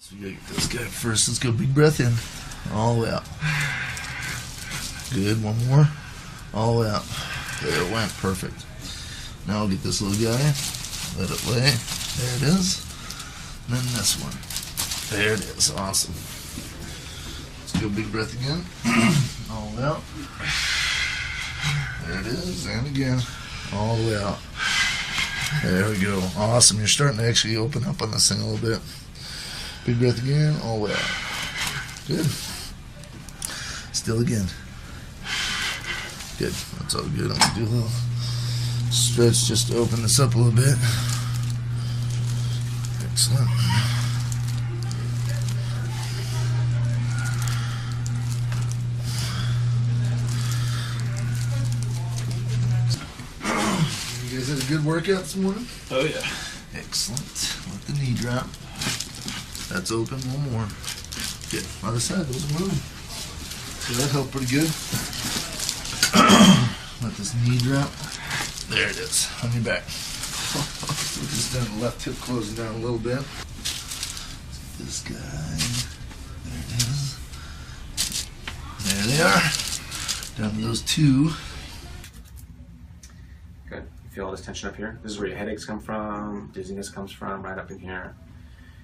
So we gotta get this guy first. Let's go big breath in. All the way out. Good, one more. All the way out. There it went, perfect. Now I'll get this little guy. Let it lay. There it is. And then this one. There it is, awesome. Let's go big breath again. All the way out. There it is, and again. All the way out. There we go. Awesome. You're starting to actually open up on this thing a little bit. Big breath again. All the way out. Good. Still again. Good. That's all good. I'm going to do a little stretch just to open this up a little bit. Excellent. You guys had a good workout this morning? Oh yeah. Excellent. Let the knee drop. That's open. One more. Good. Other side. Those are moving. So that helped pretty good. Let this knee drop. There it is. On your back. We're just down the left hip closing down a little bit. This guy. There it is. There they are. Down to those two. Good. You feel all this tension up here? This is where your headaches come from, dizziness comes from, right up in here.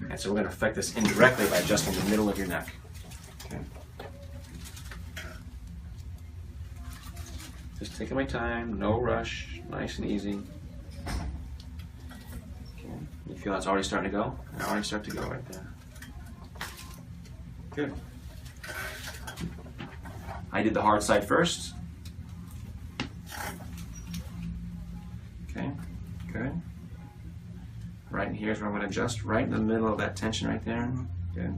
And so we're going to affect this indirectly by adjusting the middle of your neck. Okay. Just taking my time, no rush, nice and easy. Okay. You feel it's already starting to go? It already start to go right there. Good. I did the hard side first. Okay, good. Right in here is where I'm going to adjust, right in the middle of that tension right there. Good.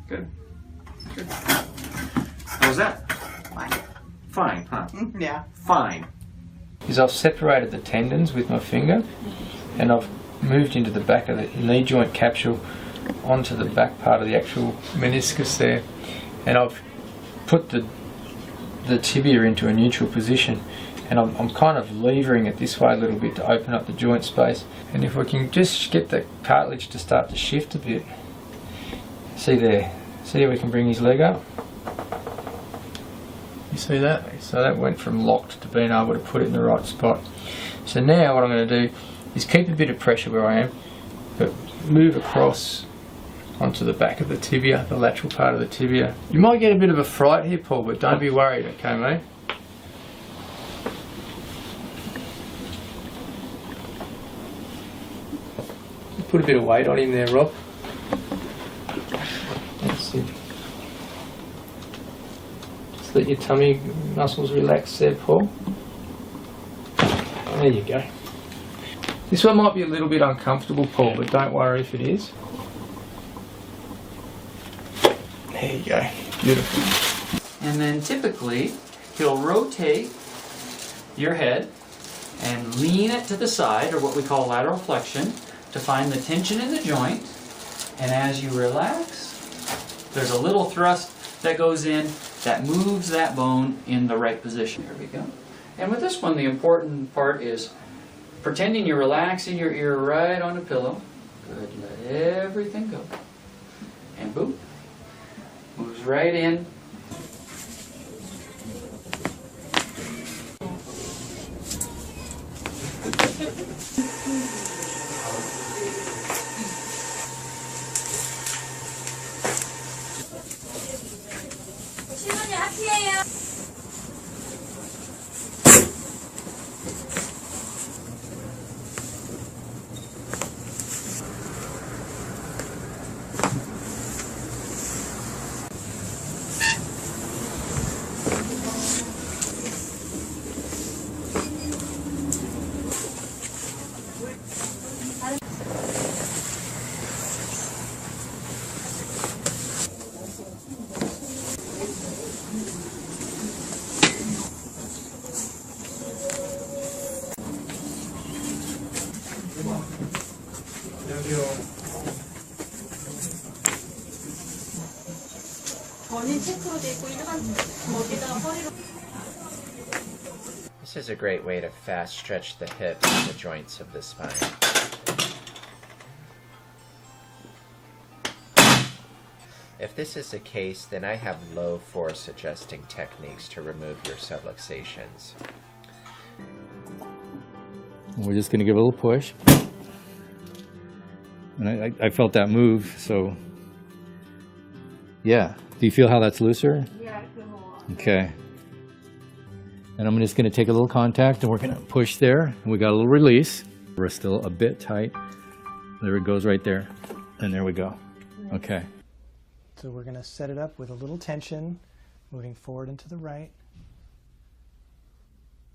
Good. Good. How was that? Fine. Fine, huh? Yeah. Fine. Is I've separated the tendons with my finger and I've moved into the back of the knee joint capsule onto the back part of the actual meniscus there, and I've put the tibia into a neutral position, and I'm kind of levering it this way a little bit to open up the joint space. And if we can just get the cartilage to start to shift a bit, see there, see how we can bring his leg up? You see that? So that went from locked to being able to put it in the right spot. So now what I'm going to do is keep a bit of pressure where I am, but move across onto the back of the tibia, the lateral part of the tibia. You might get a bit of a fright here, Paul, but don't be worried, okay, mate? Put a bit of weight on him there, Rob. That's it. Just let your tummy muscles relax there, Paul. There you go. This one might be a little bit uncomfortable, Paul, but don't worry if it is. There you go. Beautiful. And then typically, he'll rotate your head and lean it to the side, or what we call lateral flexion, to find the tension in the joint. And as you relax, there's a little thrust that goes in that moves that bone in the right position. There we go. And with this one, the important part is pretending you're relaxing your ear right on the pillow. Good, let everything go. And boom, moves right in. This is a great way to fast stretch the hips and the joints of the spine. If this is the case, then I have low force adjusting techniques to remove your subluxations. We're just going to give it a little push. And I felt that move, so yeah. Do you feel how that's looser? Yeah, I feel a lot. Okay. And I'm just going to take a little contact and we're going to push there. And we got a little release. We're still a bit tight. There it goes right there. And there we go. Okay. So we're going to set it up with a little tension, moving forward and to the right.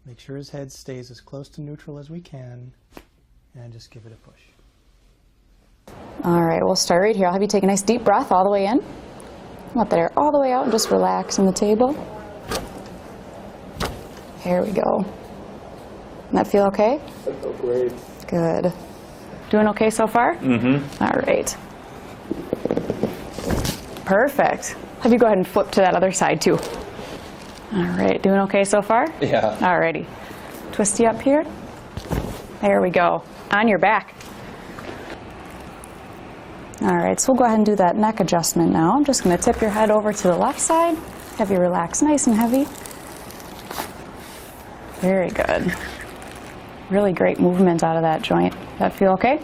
Make sure his head stays as close to neutral as we can, and just give it a push. All right, we'll start right here. I'll have you take a nice deep breath all the way in. Let that air all the way out and just relax on the table. Here we go. That feel okay? I feel great. Good. Doing okay so far? Mm-hmm. All right. Perfect. Have you go ahead and flip to that other side too. All right, doing okay so far? Yeah. All righty. Twisty up here. There we go. On your back. All right, so we'll go ahead and do that neck adjustment now. I'm just going to tip your head over to the left side. Have you relax nice and heavy. Very good. Really great movement out of that joint. That feel okay?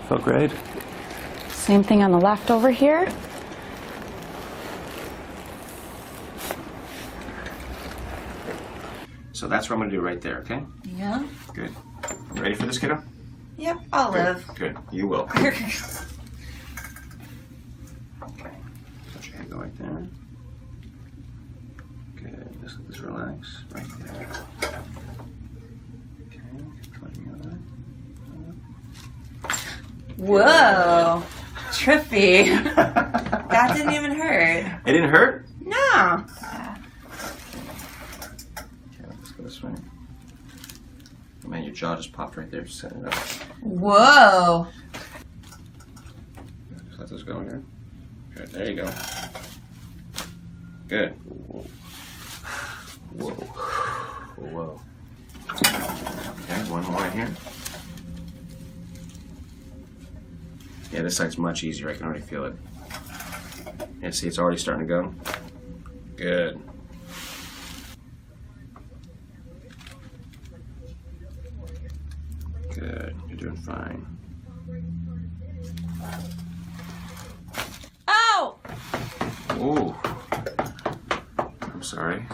Felt great. Same thing on the left over here. So that's what I'm going to do right there, okay? Yeah? Good. Ready for this, kiddo? Yep, I'll live. Good. You will. Okay. Let your head go right there. Good. Just relax right there. Okay. Controlling the other. Whoa. Trippy. That didn't even hurt. It didn't hurt? No. Okay, let's go this way. Oh, man, your jaw just popped right there. Just set it up. Whoa. Just let this go here. Good. There you go. Good. Whoa. Whoa. Okay, one more right here. Yeah, this side's much easier. I can already feel it. And see, it's already starting to go. Good. Good. You're doing fine. Oh! Ooh. I'm sorry.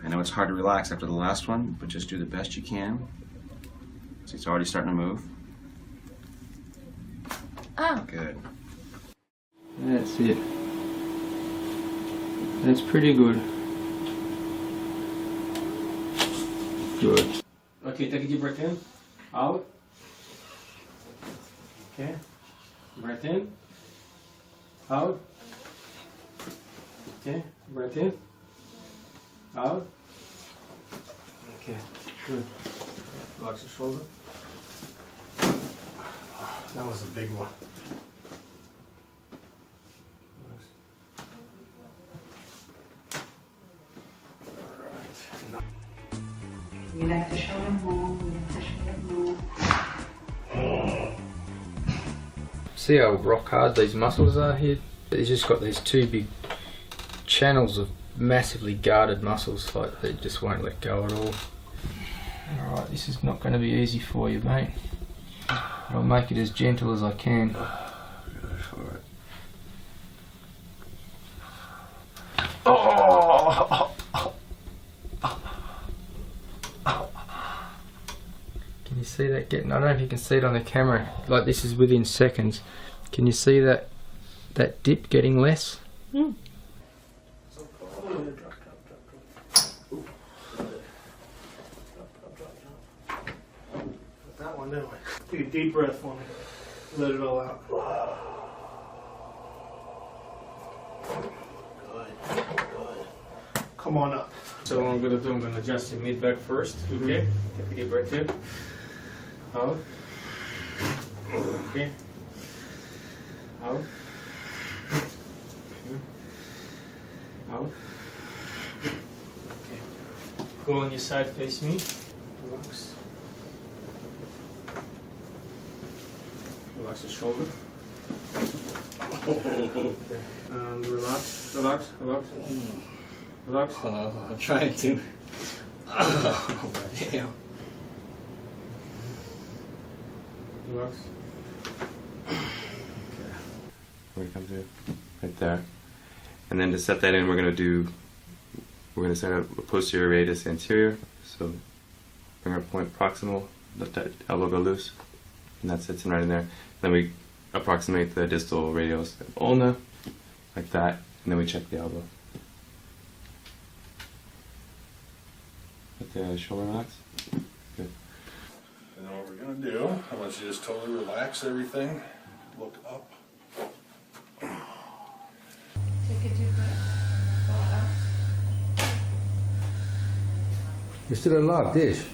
I know it's hard to relax after the last one, but just do the best you can. See, it's already starting to move. Oh. Good. That's it. That's pretty good. Good. Okay, take a deep breath in. Out. Okay. Breath in. Out. Okay. Breath in. Out. Okay. Good. Relax the shoulder. That was a big one. You have to show him home. You have to show him home. See how rock hard these muscles are here? He's just got these two big channels of massively guarded muscles, like they just won't let go at all. Alright, this is not going to be easy for you, mate. But I'll make it as gentle as I can. Can you see that getting? I don't know if you can see it on the camera. Like, this is within seconds. Can you see that dip getting less? That one, didn't we? Take a deep breath for me. Let it all out. Good. Good. Come on up. So what I'm going to do, I'm going to adjust your mid back first. Okay. Take a deep breath in. Out. Okay. Out. Out. Okay. Go on your side, face me. Relax. Relax the shoulder. Relax, relax, relax. Relax. I'm trying to. Oh, damn. Relax. Where it comes in, right there. And then to set that in, we're gonna set up a posterior radius anterior. So bring our point proximal, let that elbow go loose, and that sits in right in there. Then we approximate the distal radius of ulna, like that, and then we check the elbow. Let the shoulder relax. Good. And then what we're going to do, I want you to just totally relax everything. Look up. Take a deep breath. Go out. You're still locked, Dish.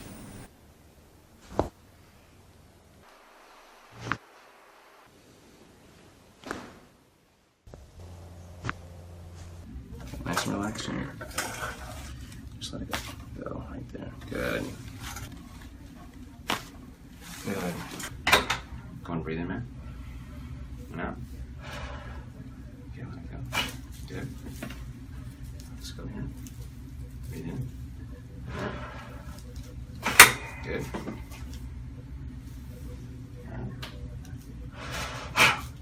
Nice and relaxed here. Just let it go right there. Good. Good. Go and breathe in, man. And out. Okay, let it go. Good. Let's go in. Breathe in. Good.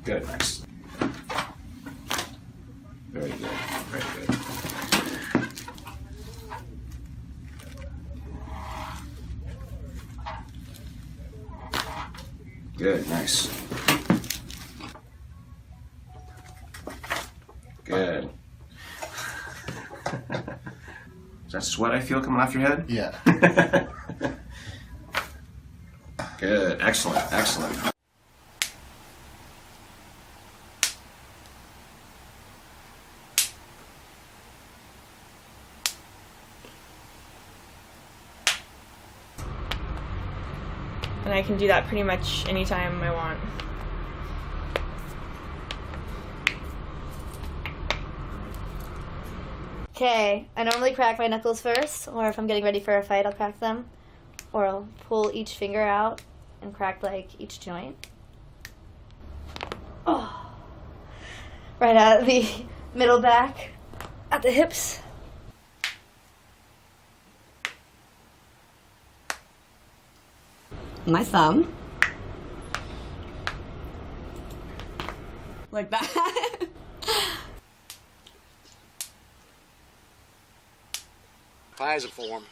Good. Nice. Very good. Very good. Good, nice. Good. Is that sweat I feel coming off your head? Yeah. Good, excellent, excellent. And I can do that pretty much anytime I want. Okay, I normally crack my knuckles first, or if I'm getting ready for a fight, I'll crack them. Or I'll pull each finger out and crack like each joint. Oh. Right at the middle back, at the hips. My thumb. Like that. Pisiform.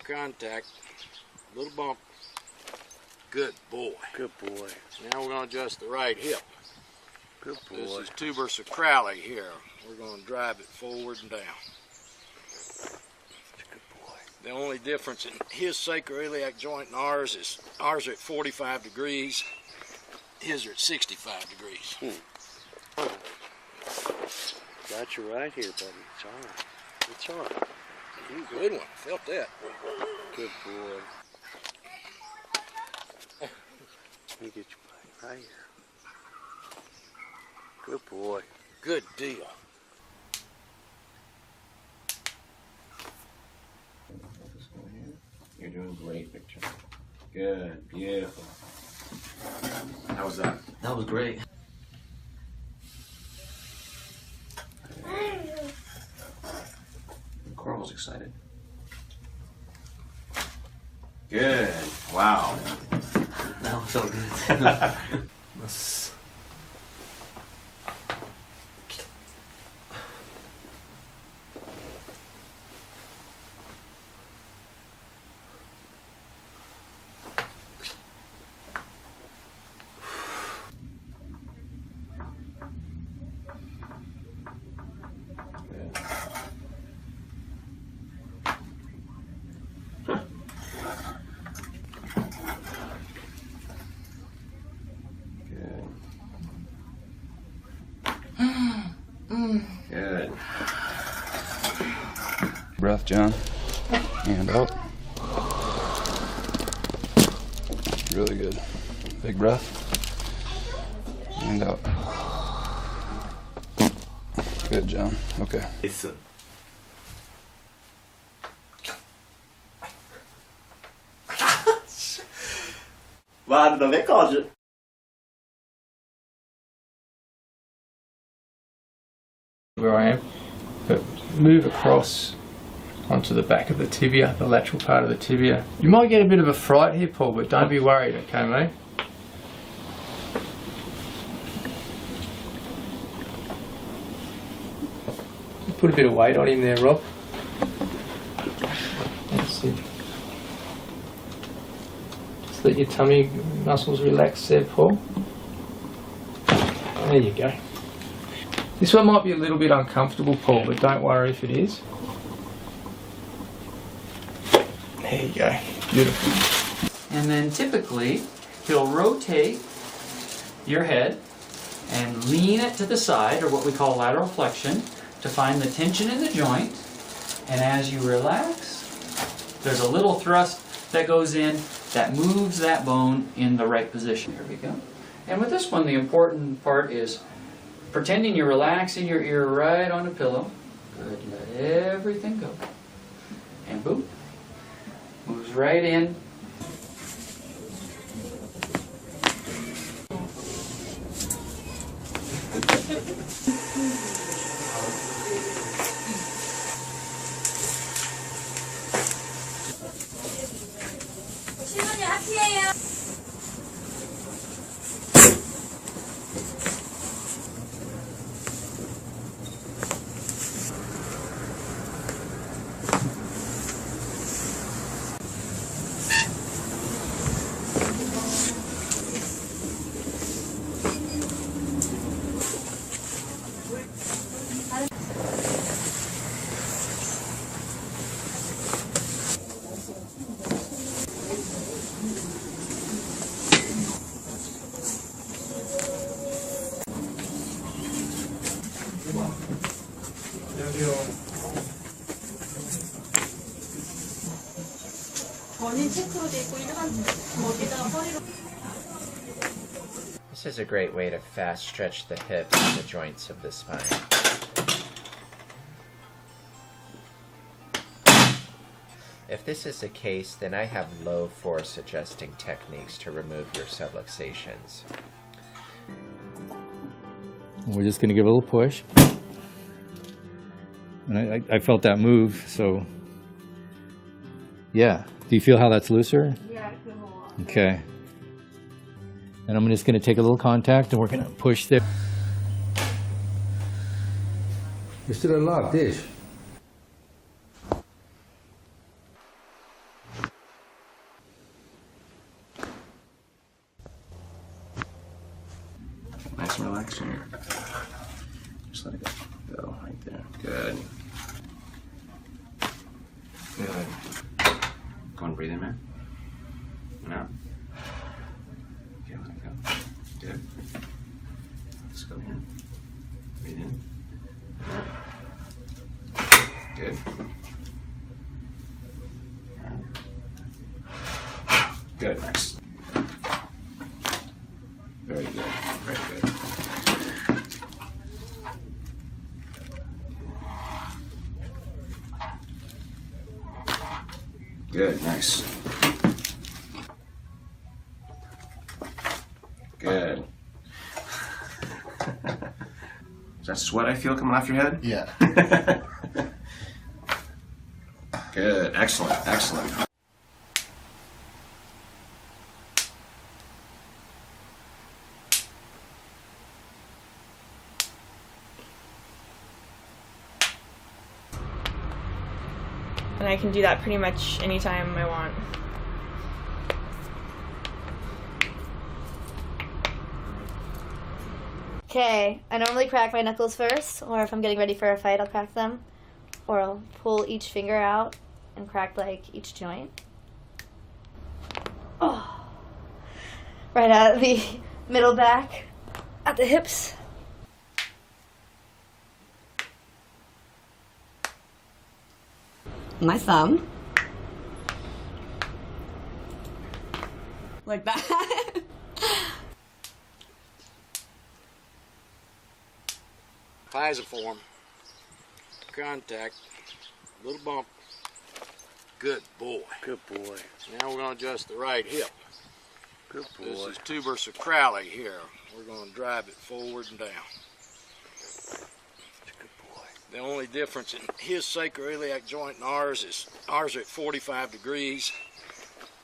Contact. Little bump. Good boy. Good boy. Now we're going to adjust the right hip. Good boy. This is tuber sacrali here. We're going to drive it forward and down. The only difference in his sacroiliac joint and ours is ours are at 45 degrees, his are at 65 degrees. Got you right here, buddy. It's all right. It's all right. Good one. Felt that. Good boy. Let me get you right here. Good boy. Good deal. You're doing great, Victor. Good, beautiful. How was that? That was great. Coral's excited. Good. Wow. That was so good. Good. Breath, John. And out. Really good. Big breath. And out. Good, John. Okay. Hva er det da vi kaller det? where I am, but move across onto the back of the tibia, the lateral part of the tibia. You might get a bit of a fright here, Paul, but don't be worried, okay, mate? Put a bit of weight on him there, Rob. That's it. Just let your tummy muscles relax there, Paul. There you go. This one might be a little bit uncomfortable, Paul, but don't worry if it is. There you go. Beautiful. And then typically, he'll rotate your head and lean it to the side, or what we call lateral flexion, to find the tension in the joint. And as you relax, there's a little thrust that goes in that moves that bone in the right position. Here we go. And with this one, the important part is pretending you're relaxing your ear right on the pillow. Good, let everything go. And boom, moves right in. This is a great way to fast stretch the hips and the joints of the spine. If this is the case, then I have low force adjusting techniques to remove your subluxations. We're just going to give it a little push. And I felt that move, so yeah. Do you feel how that's looser? Yeah, I feel a lot. Okay. And I'm just going to take a little contact and we're going to push there. You're still unlocked, Dish. Nice and relaxed here. Just let it go right there. Good. Good. Go and breathe in, man. And out. Okay, let it go. Good. Let's go in. Breathe in. Good. Good. Nice. Very good. Very good. Good, nice. Good. Is that sweat I feel coming off your head? Yeah. Good, excellent, excellent. And I can do that pretty much anytime I want. Okay, I normally crack my knuckles first, or if I'm getting ready for a fight, I'll crack them. Or I'll pull each finger out and crack like each joint. Oh. Right at the middle back, at the hips. My thumb. Like that. Pisiform. Contact. Little bump. Good boy. Good boy. Now we're going to adjust the right hip. Good boy. This is tuber sacrali here. We're going to drive it forward and down. Good boy. The only difference in his sacroiliac joint and ours is ours are at 45 degrees,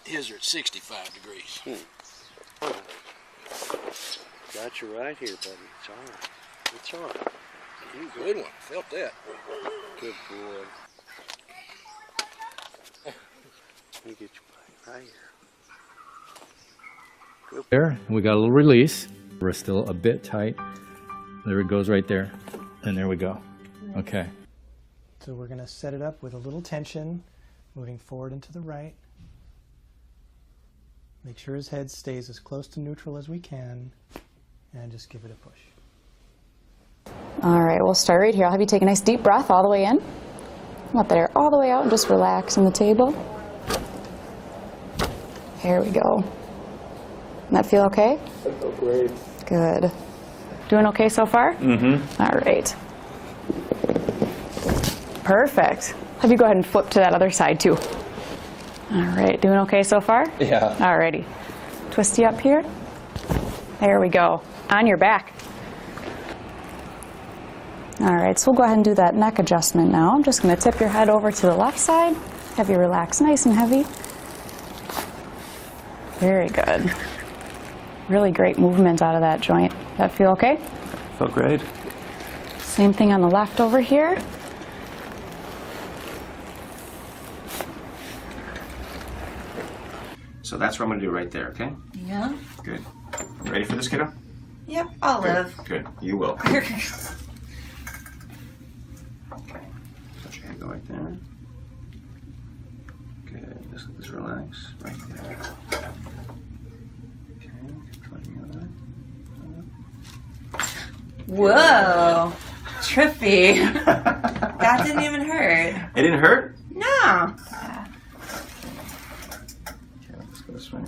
his are at 65 degrees. Got you right here, buddy. It's all right. It's all right. Good one. Felt that. Good boy. Let me get you right here. There, and we got a little release. We're still a bit tight. There it goes right there. And there we go. Okay. So we're going to set it up with a little tension, moving forward and to the right. Make sure his head stays as close to neutral as we can, and just give it a push. All right, we'll start right here. I'll have you take a nice deep breath all the way in. Let that air all the way out and just relax on the table. Here we go. Does that feel okay? I feel great. Good. Doing okay so far? Mm-hmm. All right. Perfect. Have you go ahead and flip to that other side too. All right, doing okay so far? Yeah. All righty. Twisty up here. There we go. On your back. All right, so we'll go ahead and do that neck adjustment now. I'm just going to tip your head over to the left side. Have you relax nice and heavy. Very good. Really great movement out of that joint. That feel okay? Felt great. Same thing on the left over here. So that's what I'm going to do right there, okay? Yeah. Good. Ready for this, kiddo? Yep, I'll Good. live. Good. You will. Okay. Let your head go right there. Good. Just let this relax right there. Okay. Whoa. Trippy. That didn't even hurt. It didn't hurt? No. Okay, let's go this way.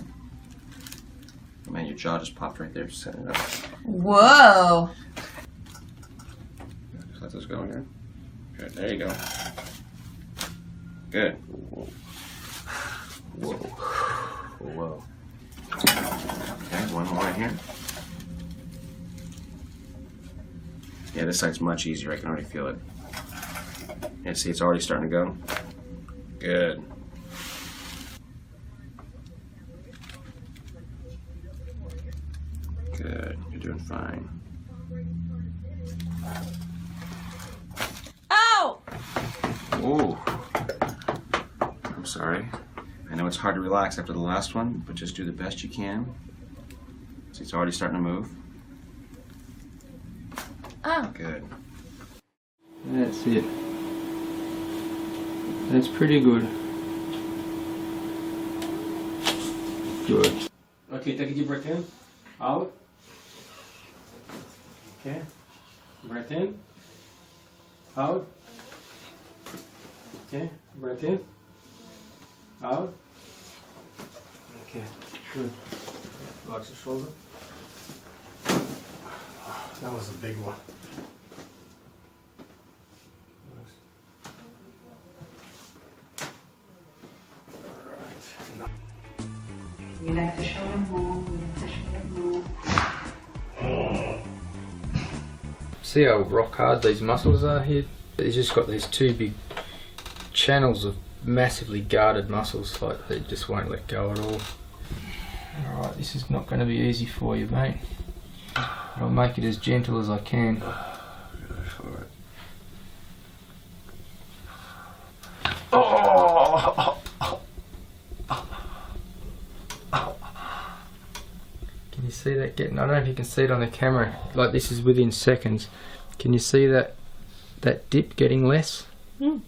Oh, man, your jaw just popped right there. Just setting it up. Whoa. Just let this go here. Good. There you go. Good. Whoa. Whoa. Whoa. Okay, one more right here. Yeah, this side's much easier. I can already feel it. Yeah, see, it's already starting to go. Good. Good. You're doing fine. Ow! Ooh. I'm sorry. I know it's hard to relax after the last one, but just do the best you can. See, it's already starting to move. Oh. Good. That's it. That's pretty good. Good. Okay, take a deep breath in. Out. Okay. Breath in. Out. Okay. Breath in. Out. Okay. Good. Relax the shoulder. That was a big one. You like to show him move, you like to show him move. See how rock hard these muscles are here? He's just got these two big channels of massively guarded muscles, like they just won't let go at all. Alright, this is not going to be easy for you, mate. I'll make it as gentle as I can. Oh! Can you see that getting? I don't know if you can see it on the camera. Like, this is within seconds. Can you see that dip getting less? Mm.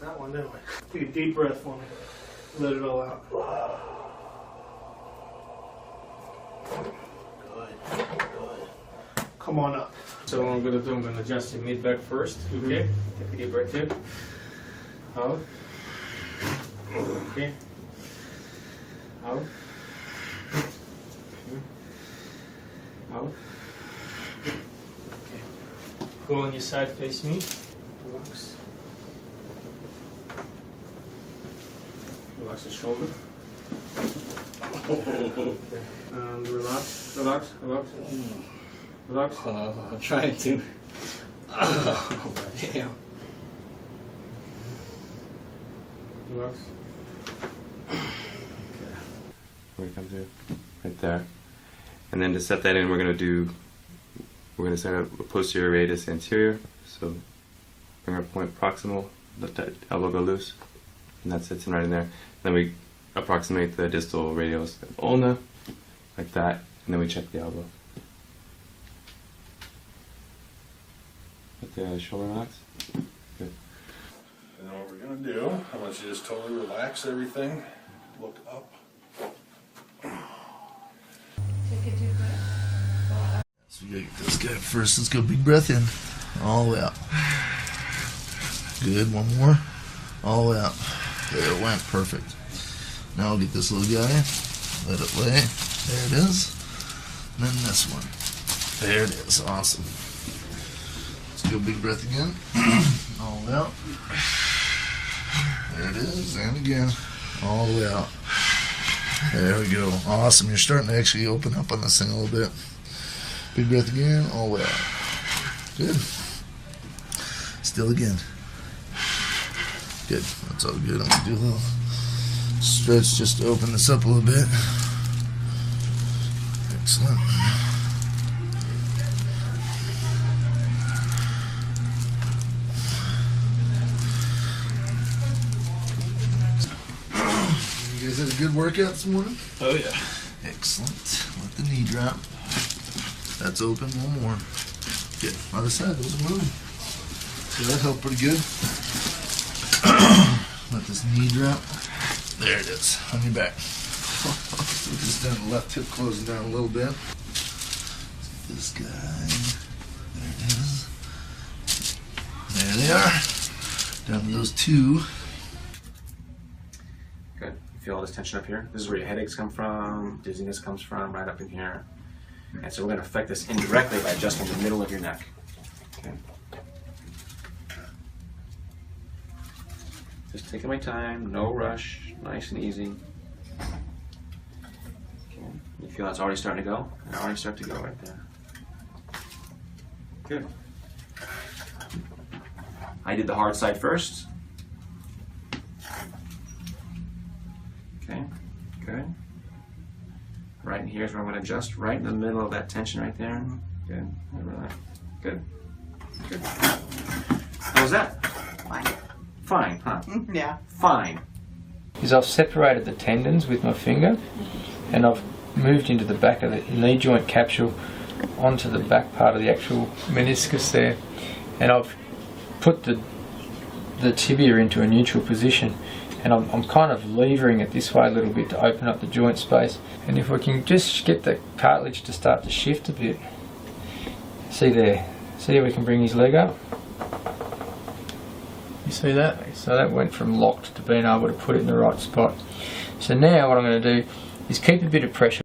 That one, didn't we? Take a deep breath for me. Let it all out. Good. Come on up. So what I'm going to do, I'm going to adjust your mid back first. Okay? Take a deep breath in. Out. Okay. Out. Out. Okay. Go on your side, face me. Relax. Relax the shoulder. Relax, relax, relax. Relax. I'm trying to. Oh, damn. Relax. We're gonna come to right there. And then to set that in, we're gonna set a posterior radius anterior. So bring our point proximal, let that elbow go loose, and that sits in right in there. Then we approximate the distal radius of ulna, like that, and then we check the elbow. Let the shoulder relax. Good. And then what we're gonna do, I want you to just totally relax everything. Look up. So we gotta get this guy first. Let's go big breath in. All the way out. Good, one more. All the way out. There it went, perfect. Now I'll get this little guy. Let it lay. There it is. And then this one. There it is, awesome. Let's go big breath again. All the way out. There it is, and again. All the way out. There we go. Awesome. You're starting to actually open up on this thing a little bit. Big breath again. All the way out. Good. Still again. Good. That's all good. I'm going to do a little stretch just to open this up a little bit. Excellent. You guys had a good workout this morning? Oh, yeah. Excellent. Let the knee drop. That's open. One more. Good. Other side. Those are moving. So that helped pretty good. Let this knee drop. There it is. On your back. So just down the left hip closing down a little bit. This guy. There it is. There they are. Down to those two. Good. Feel all this tension up here? This is where your headaches come from, dizziness comes from, right up in here. And so we're going to affect this indirectly by adjusting the middle of your neck. Okay. Just taking my time, no rush, nice and easy. Okay. You feel it's already starting to go? It already start to go right there. Good. I did the hard side first. Okay, good. Right in here is where I'm going to adjust, right in the middle of that tension right there. Good. Good. Good. How was that? Fine. Fine, huh? Yeah. Fine. Is I've separated the tendons with my finger, and I've moved into the back of the knee joint capsule onto the back part of the actual meniscus there, and I've put the tibia into a neutral position, and I'm kind of levering it this way a little bit to open up the joint space. And if we can just get the cartilage to start to shift a bit, see there, see how we can bring his leg up? You see that? So that went from locked to being able to put it in the right spot. So now what I'm going to do is keep a bit of pressure